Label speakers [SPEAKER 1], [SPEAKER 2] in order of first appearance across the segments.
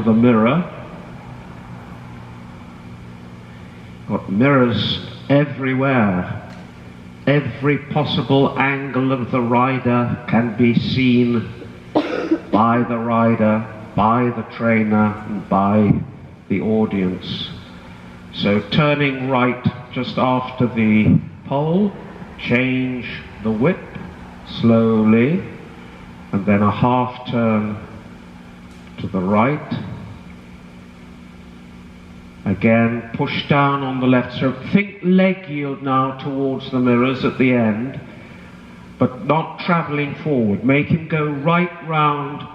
[SPEAKER 1] to the mirror. Got mirrors everywhere. Every possible angle of the rider can be seen by the rider, by the trainer, and by the audience. So turning right just after the pole, change the whip slowly, and then a half turn to the right. Again, push down on the left stroke. Think leg yield now towards the mirrors at the end, but not travelling forward. Make him go right round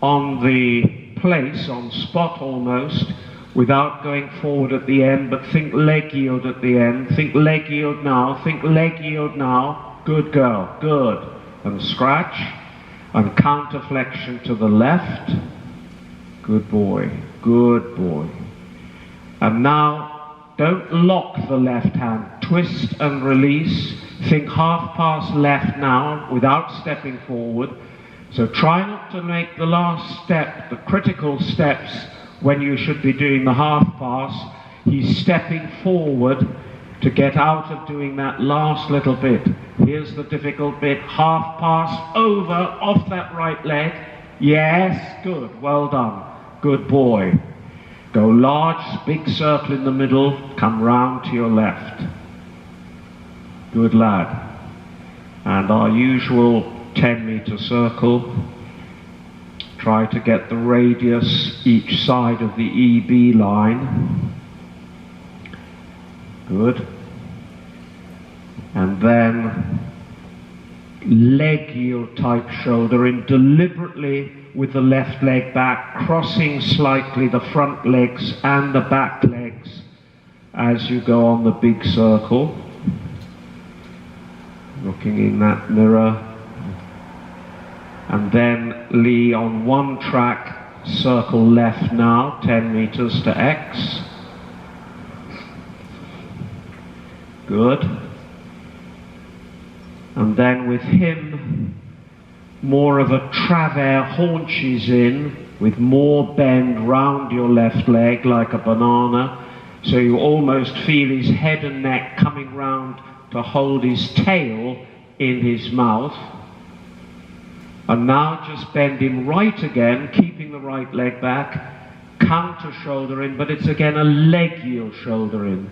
[SPEAKER 1] on the place, on spot almost, without going forward at the end, but think leg yield at the end. Think leg yield now, think leg yield now. Good girl, good. And scratch, and counter flexion to the left. Good boy, good boy. And now, don't lock the left hand, twist and release. Think half pass left now, without stepping forward. So try not to make the last step, the critical steps, when you should be doing the half pass. He's stepping forward to get out of doing that last little bit. Here's the difficult bit, half pass, over, off that right leg. Yes, good, well done, good boy. Go large, big circle in the middle, come round to your left. Good lad. And our usual 10-meter circle. Try to get the radius each side of the EB line. Good. And then leg yield type shoulder in deliberately with the left leg back, crossing slightly the front legs and the back legs as you go on the big circle. Looking in that mirror. And then Lee on one track, circle left now, 10 meters to X. Good. And then with him, more of a travers haunches in, with more bend round your left leg like a banana, so you almost feel his head and neck coming round to hold his tail in his mouth. And now just bend him right again, keeping the right leg back, counter shoulder in, but it's again a leg yield shoulder in.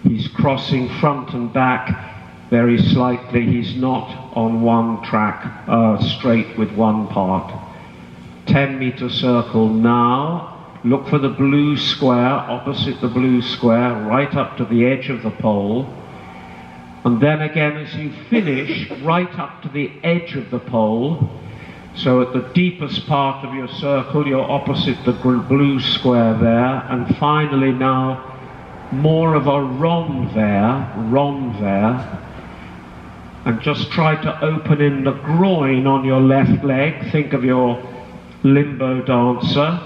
[SPEAKER 1] He's crossing front and back very slightly. He's not on one track, straight with one part. 10-meter circle now. Look for the blue square, opposite the blue square, right up to the edge of the pole. And then again, as you finish, right up to the edge of the pole. So at the deepest part of your circle, you're opposite the blue square there. And finally now, more of a renvers. And just try to open in the groin on your left leg. Think of your limbo dancer.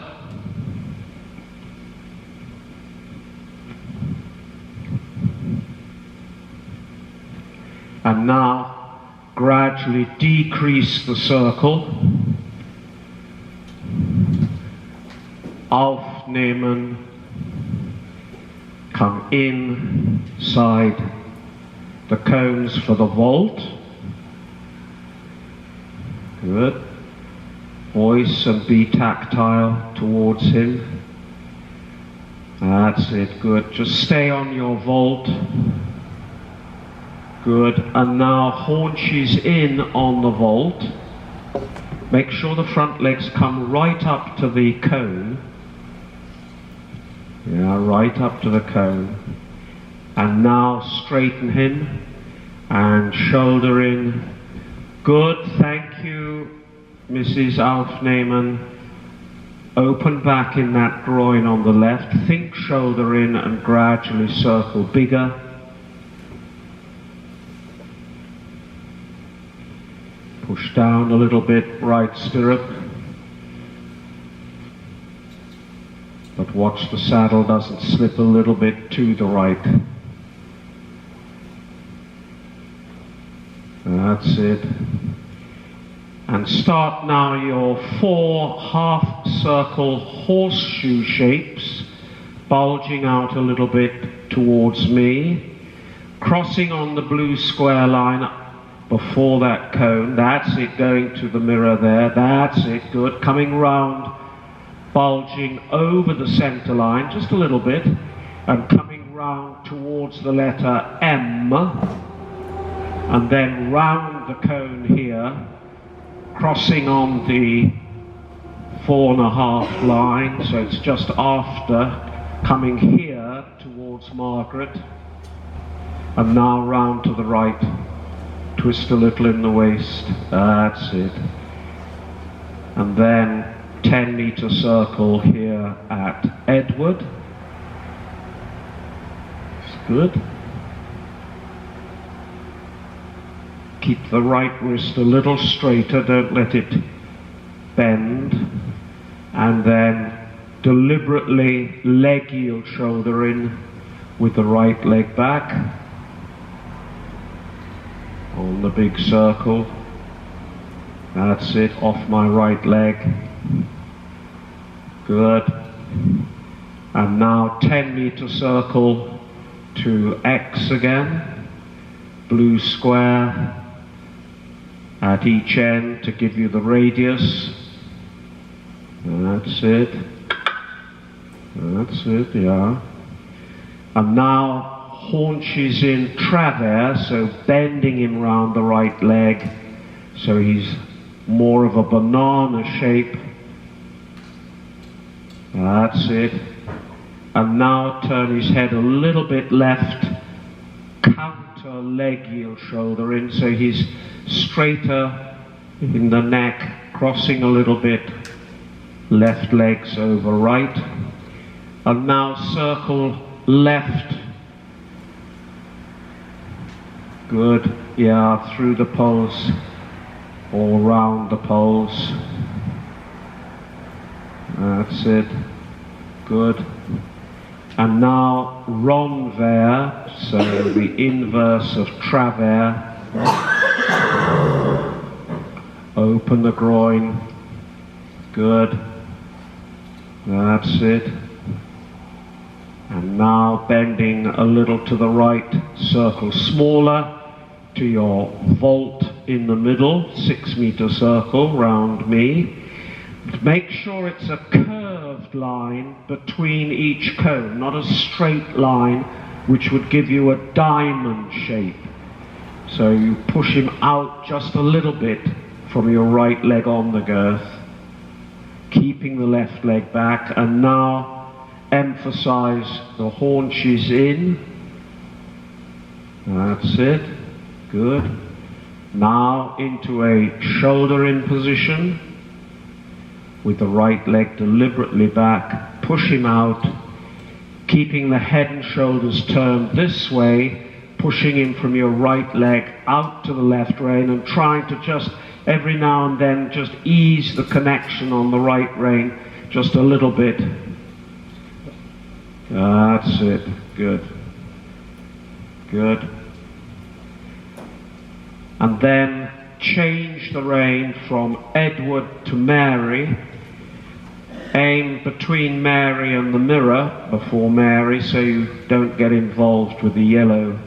[SPEAKER 1] And now gradually decrease the circle. Aufnehmen. Come inside the cones for the vault. Good. Voice and be tactile towards him. That's it, good. Just stay on your vault. Good. And now haunches in on the vault. Make sure the front legs come right up to the cone. Yeah, right up to the cone. And now straighten him and shoulder in. Good, thank you, Mrs. Aufnehmen. Open back in that groin on the left. Think shoulder in and gradually circle bigger. Push down a little bit, right stirrup. But watch the saddle doesn't slip a little bit to the right. That's it. And start now your 4 half circle horseshoe shapes, bulging out a little bit towards me, crossing on the blue square line before that cone. That's it, going to the mirror there. That's it, good. Coming round, bulging over the center line just a little bit, and coming round towards the letter M, and then round the cone here, crossing on the 4.5 line, so it's just after, coming here towards Margaret, and now round to the right, twist a little in the waist, that's it, and then 10-meter circle here at Edward, it's good. Keep the right wrist a little straighter, don't let it bend, and then deliberately leg yield shoulder in with the right leg back on the big circle. That's it, off my right leg. Good. And now 10-meter circle to X again, blue square at each end to give you the radius. That's it. That's it, yeah. And now haunches in travers, so bending him round the right leg, so he's more of a banana shape. That's it. And now turn his head a little bit left, counter leg yield shoulder in, so he's straighter in the neck, crossing a little bit, left legs over right. And now circle left. Good, yeah, through the poles, all round the poles. That's it, good. And now renvers, so the inverse of travers. Open the groin, good. That's it. And now bending a little to the right, circle smaller to your vault in the middle, 6-meter circle round me. Make sure it's a curved line between each cone, not a straight line which would give you a diamond shape. So you push him out just a little bit from your right leg on the girth, keeping the left leg back, and now emphasize the haunches in. That's it, good. Now into a shoulder in position, with the right leg deliberately back, push him out, keeping the head and shoulders turned this way, pushing him from your right leg out to the left rein, and trying to just every now and then just ease the connection on the right rein just a little bit. That's it, good, good. And then change the rein from Edward to Mary. Aim between Mary and the mirror before Mary, so you don't get involved with the yellow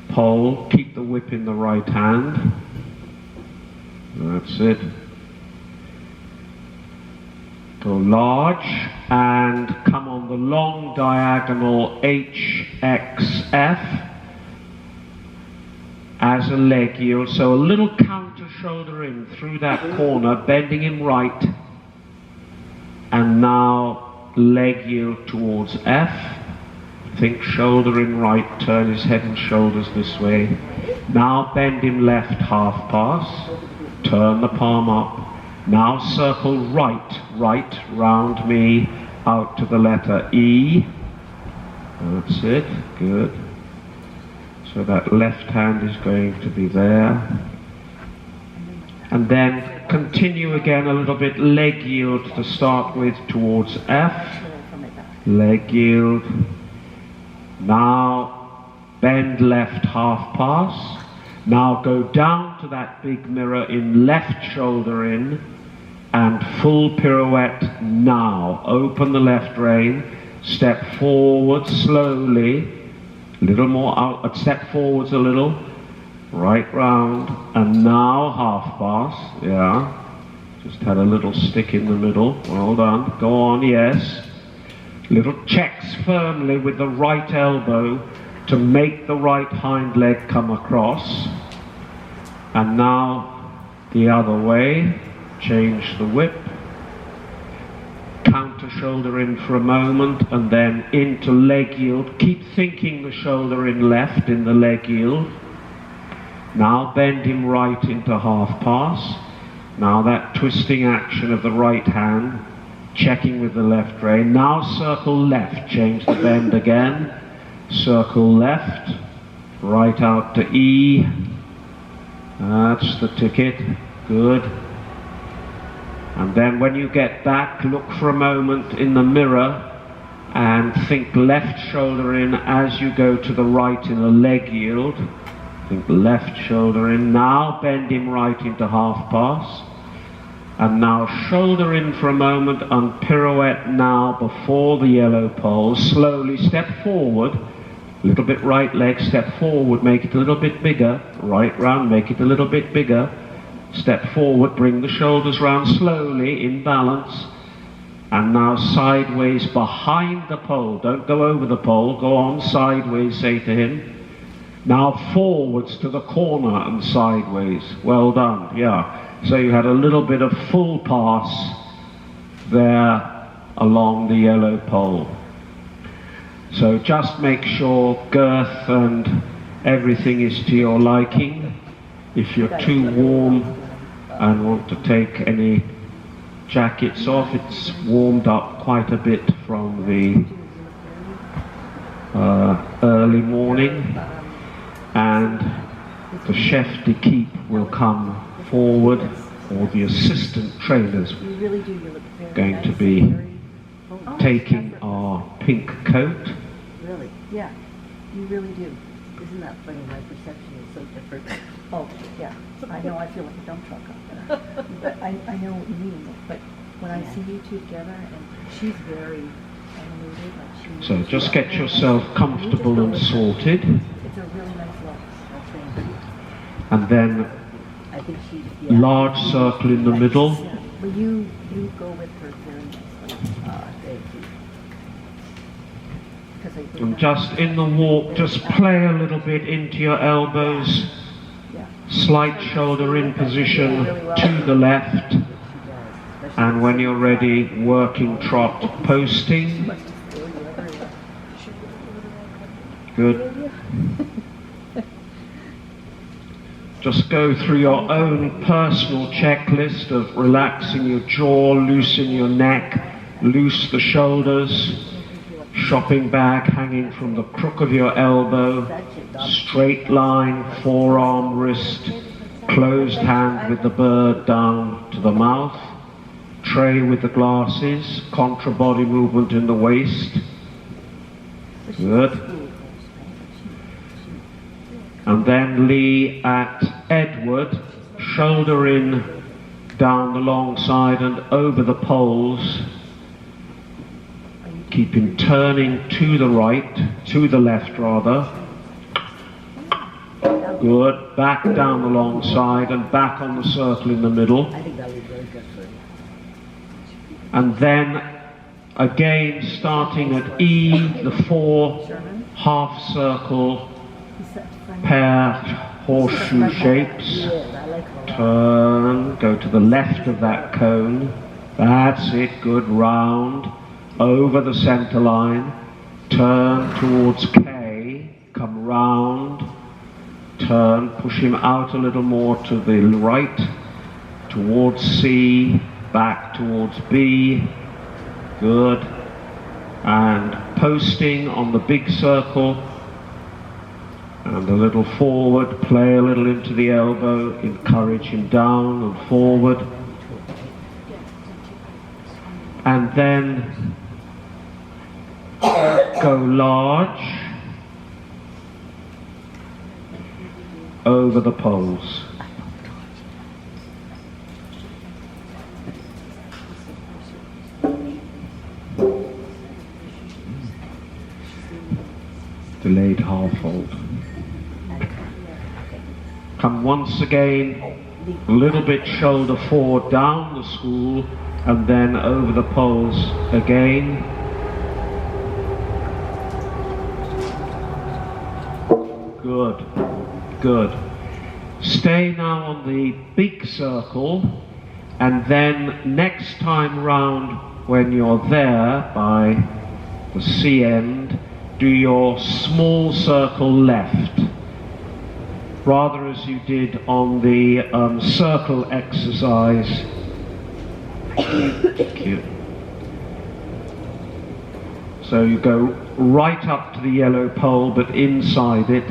[SPEAKER 1] pole. Keep the whip in the right hand. That's it. Go large and come on the long diagonal HXF as a leg yield, so a little counter shoulder in through that corner, bending him right, and now leg yield towards F. Think shoulder in right, turn his head and shoulders this way. Now bend him left half pass, turn the palm up. Now circle right, right round me out to the letter E. That's it, good. So that left hand is going to be there. And then continue again a little bit, leg yield to start with towards F. Leg yield. Now bend left half pass. Now go down to that big mirror in left shoulder in and full pirouette now. Open the left rein, step forward slowly, a little more out, step forwards a little, right round, and now half pass, yeah. Just had a little stick in the middle, well done, go on, yes. Little checks firmly with the right elbow to make the right hind leg come across. And now the other way, change the whip. Counter shoulder in for a moment and then into leg yield. Keep thinking the shoulder in left in the leg yield. Now bend him right into half pass. Now that twisting action of the right hand, checking with the left rein. Now circle left, change the bend again. Circle left, right out to E. That's the ticket, good. And then when you get back, look for a moment in the mirror and think left shoulder in as you go to the right in a leg yield. Think left shoulder in. Now bend him right into half pass. And now shoulder in for a moment and pirouette now before the yellow pole. Slowly step forward, a little bit right leg, step forward, make it a little bit bigger. Right round, make it a little bit bigger. Step forward, bring the shoulders round slowly in balance. And now sideways behind the pole. Don't go over the pole, go on sideways, say to him. Now forwards to the corner and sideways. Well done, yeah. So you had a little bit of full pass there along the yellow pole. So just make sure girth and everything is to your liking. If you're too warm and want to take any jackets off, it's warmed up quite a bit from the early morning, and the chef d'équipe will come forward, or the assistant trainers going to be taking our pink coat.
[SPEAKER 2] Really? Yeah, you really do. Isn't that funny? My perception is so different. Oh, yeah. I know I feel like a dump truck out there. But I know what you mean. But when I see you two together, and she's very animated. Like
[SPEAKER 1] So just get yourself comfortable and sorted.
[SPEAKER 2] It's a really nice look.
[SPEAKER 1] And then
[SPEAKER 2] I think she,
[SPEAKER 1] large circle in the middle.
[SPEAKER 2] Yeah. But you go with her very nicely. Thank you.
[SPEAKER 1] And just in the walk, just play a little bit into your elbows. Slight shoulder in position to the left. And when you're ready, working trot posting. Good. Just go through your own personal checklist of relaxing your jaw, loosen your neck, loose the shoulders, shopping bag hanging from the crook of your elbow, straight line, forearm, wrist, closed hand with the bird down to the mouth, tray with the glasses, contra body movement in the waist. Good. And then Lee at Edward, shoulder in, down the long side and over the poles. Keep him turning to the right, to the left rather. Good. Back down the long side and back on the circle in the middle.
[SPEAKER 2] I think that would be very good for you.
[SPEAKER 1] And then again starting at E, the 4 half circle pair horseshoe shapes. Turn, go to the left of that cone. That's it, good, round, over the center line. Turn towards K, come round, turn, push him out a little more to the right, towards C, back towards B, good. And posting on the big circle, and a little forward, play a little into the elbow, encourage him down and forward. And then go large over the poles. delayed half fold. Come once again, a little bit shoulder forward down the spool, and then over the poles again. Good, good. Stay now on the big circle, and then next time round when you're there by the C end, do your small circle left, rather as you did on the circle exercise. Cute. So you go right up to the yellow pole, but inside it.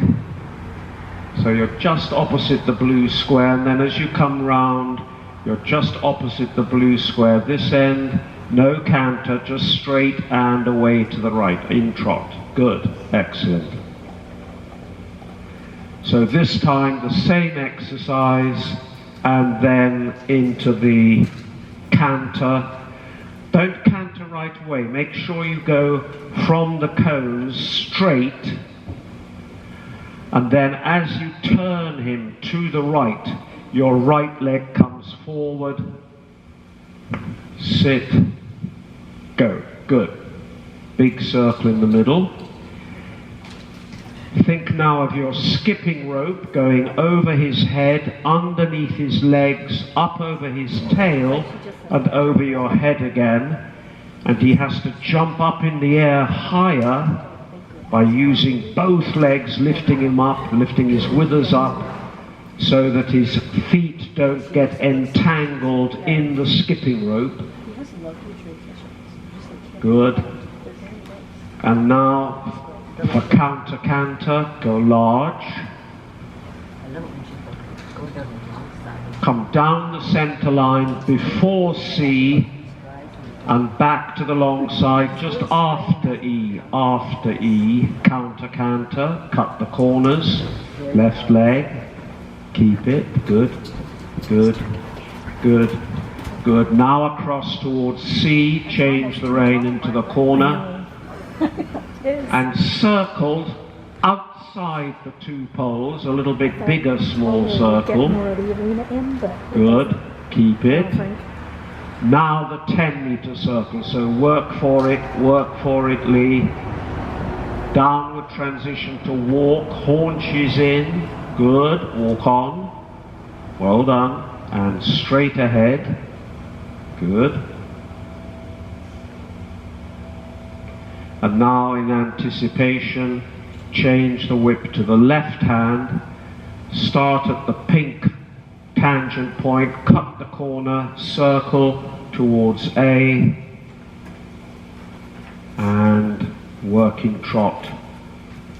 [SPEAKER 1] So you're just opposite the blue square, and then as you come round, you're just opposite the blue square. This end, no canter, just straight and away to the right, in trot. Good, excellent. So this time the same exercise, and then into the canter. Don't canter right away. Make sure you go from the cones straight, and then as you turn him to the right, your right leg comes forward, sit, go. Good. Big circle in the middle. Think now of your skipping rope going over his head, underneath his legs, up over his tail, and over your head again. And he has to jump up in the air higher by using both legs, lifting him up, lifting his withers up, so that his feet don't get entangled in the skipping rope. Good. And now for counter canter, go large. Come down the center line before C and back to the long side just after E, counter canter, cut the corners, left leg, keep it, good, good, good, good. Now across towards C, change the rein into the corner, and circle outside the two poles, a little bit bigger small circle. Good, keep it. Now the 10-meter circle, so work for it, Lee. Downward transition to walk, haunches in, good, walk on, well done, and straight ahead, good. And now in anticipation, change the whip to the left hand, start at the pink tangent point, cut the corner, circle towards A, and working trot,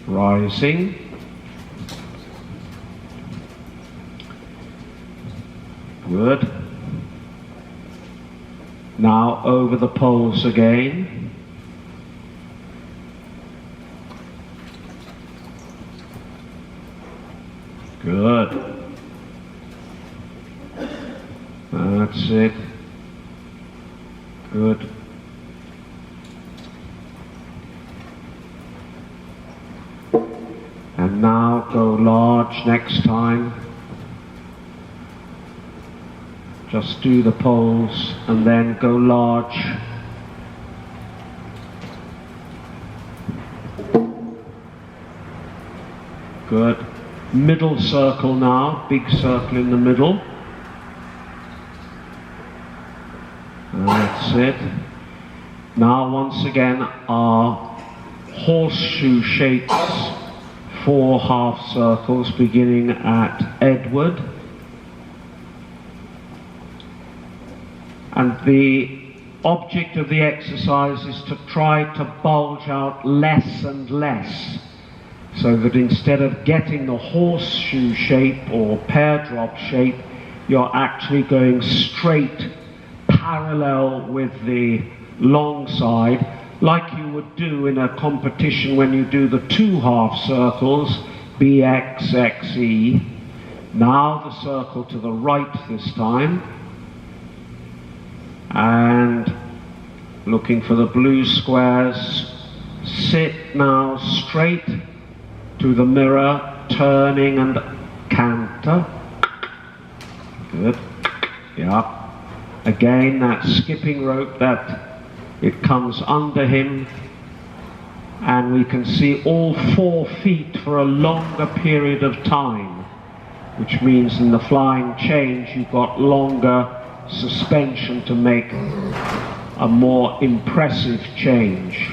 [SPEAKER 1] rising. Good. Now over the poles again. Good. That's it. Good. And now go large next time. Just do the poles and then go large. Good. Middle circle now, big circle in the middle. That's it. Now once again our horseshoe shapes, 4 half circles beginning at Edward. And the object of the exercise is to try to bulge out less and less, so that instead of getting the horseshoe shape or pear drop shape, you're actually going straight parallel with the long side, like you would do in a competition when you do the 2 half circles, BX, XE. Now the circle to the right this time, and looking for the blue squares. Sit now straight to the mirror, turning and canter. Good. Yeah. Again, that skipping rope, that it comes under him, and we can see all 4 feet for a longer period of time, which means in the flying change you've got longer suspension to make a more impressive change.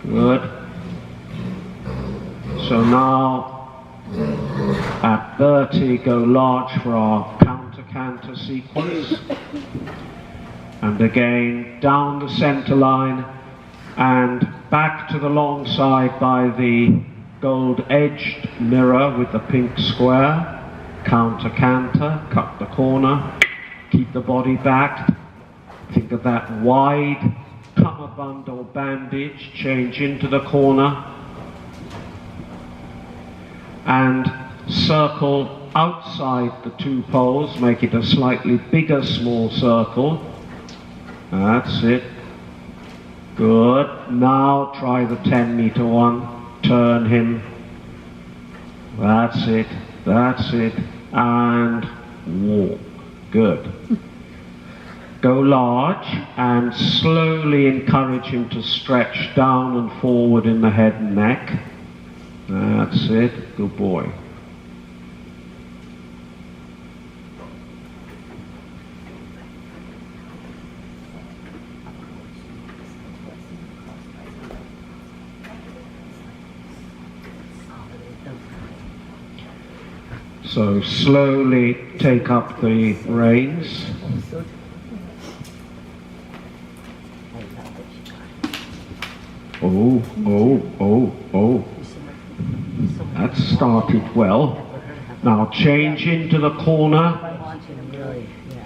[SPEAKER 1] Good. So now at 30, go large for our counter-canter sequence. And again, down the center line and back to the long side by the gold-edged mirror with the pink square. Counter-canter, cut the corner, keep the body back. Think of that wide cummerbund or bandage, change into the corner. And circle outside the 2 poles, make it a slightly bigger small circle. That's it. Good. Now try the 10-meter one. Turn him. That's it. That's it. And walk. Good. Go large and slowly encourage him to stretch down and forward in the head and neck. That's it. Good boy. So slowly take up the reins. Oh, oh, oh, oh. That started well. Now change into the corner,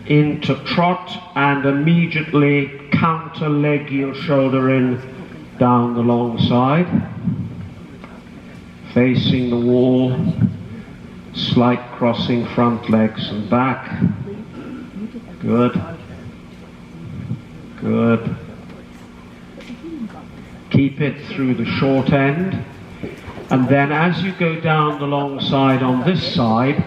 [SPEAKER 1] into trot, and immediately counter leg heel shoulder in down the long side. Facing the wall, slight crossing front legs and back. Good. Good. Keep it through the short end. And then as you go down the long side on this side,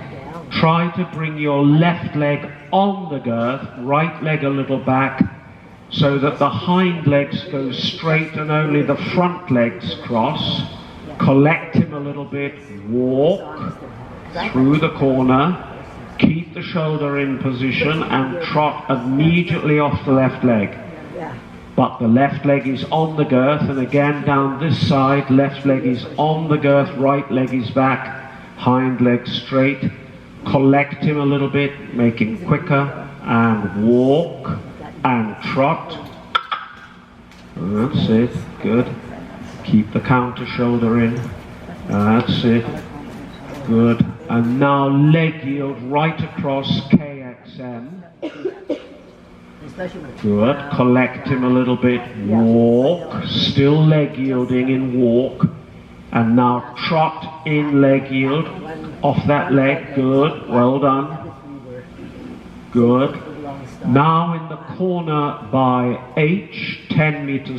[SPEAKER 1] try to bring your left leg on the girth, right leg a little back, so that the hind legs go straight and only the front legs cross. Collect him a little bit, walk through the corner, keep the shoulder in position and trot immediately off the left leg. But the left leg is on the girth, and again down this side, left leg is on the girth, right leg is back, hind leg straight. Collect him a little bit, make him quicker, and walk and trot. That's it, good. Keep the counter shoulder in. That's it, good. And now leg yield right across KXM. Good. Collect him a little bit. Walk. Still leg yielding in walk. And now trot in leg yield. Off that leg. Good. Well done. Good. Now in the corner by H, 10 meters